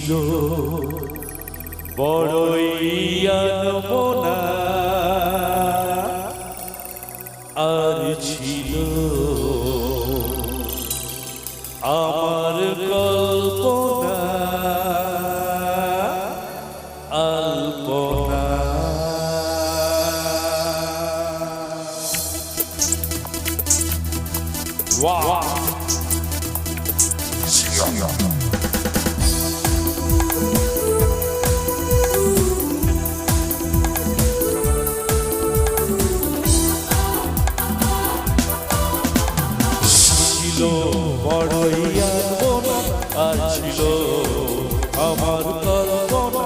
ছিল বড়ই আনমনা, আর ছিল আমার কল্পনা আলপনা। Wow. ছিল বড়ই আনমনা, আর ছিল আমার কল্পনা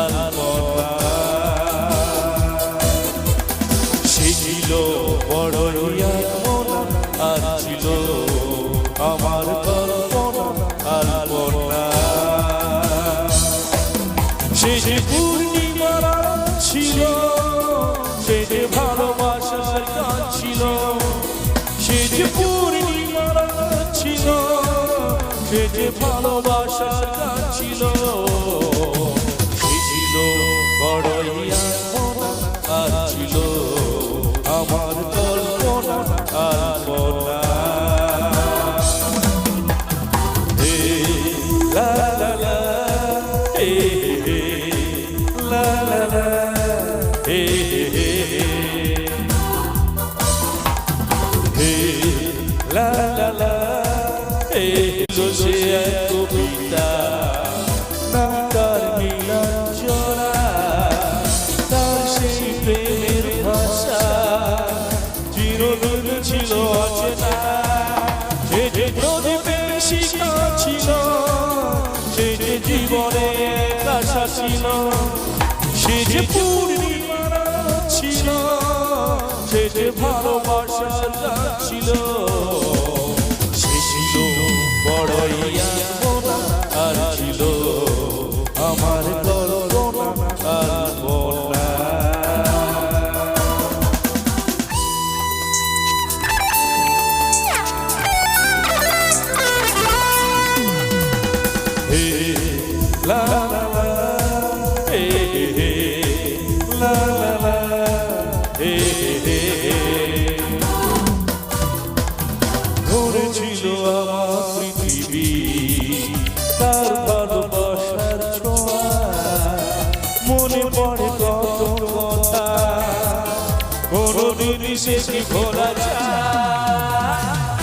আলপনা। সে ছিল বড়ই আনমনা, আর ছিল আমার কল্পনা আলপনা। সে যে পূর্ণিমার ছিল, সে যে ভালোবাসার গান ছিল, সে যে পূর্ণিমার ছিল, সে যে ভালোবাসার গান ছিল। সে ছিল বড়ই আনমনা, আর ছিল আমার কল্পনা আলপনা। La la la, hey hey, la la la, hey hey, hey la la la, hey. Lo se copita, natar Nilanjana, তার সেই প্রেমের ভাষা চিরদিন ছিল অচেনা। সে যে প্রদীপের শিখা ছিল, সে যে জীবনে আশা ছিল, সে যে পূর্ণিমার ছিল, সে যে ভালোবাসার গান ছিল। সে ছিল বড়ই আনমনা, আর ছিল আমার কল্পনা আলপনা। La la la, hey hey, la la la, hey hey. ধরেছিল আমার পৃথিবী তার ভালোবাসার ছোঁয়া, মনে পড়ে কত কথা, কোনদিন সে কি ভোলা যায়।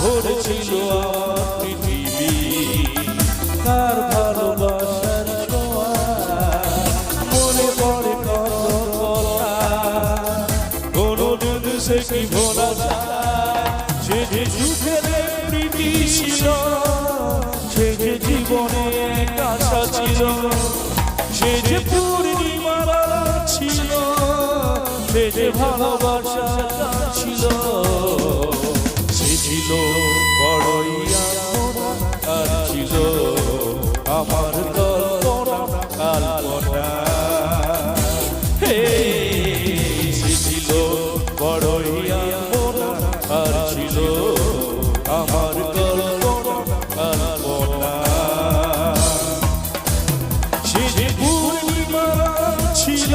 ধরেছিল আমার পৃথিবী তার ভালোবাসার ছোঁয়া, মনে পড়ে কত কথা, কোনদিন সে কি ভোলা যায়। সে যে সুখের প্রীতি ছিল, সে যে জীবনে আশা ছিল, সে যে পূর্ণিমার ছিল, সে যে ভালোবাসার গান ছিল। সে ছিল বড়ই আনমনা, আর ছিল আমার কল্পনা আলপনা। সে ছিল বড়ই আনমনা, আর ছিল আমার কল্পনা আলপনা। সে যে পূর্ণিমার ছিল,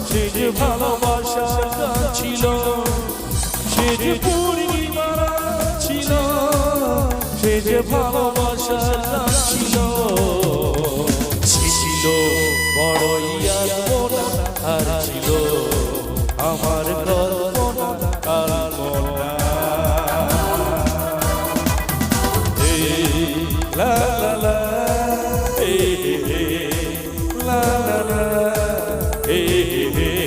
সে যে ভালোবাসার গান ছিল, সে যে পূর্ণিমার ছিল, সে যে ভালোবাসার গান ছিল। সে ছিল বড়ই আনমনা, আর ছিল আমার কল্পনা আলপনা। La la la, hey hey, la la la, hey hey.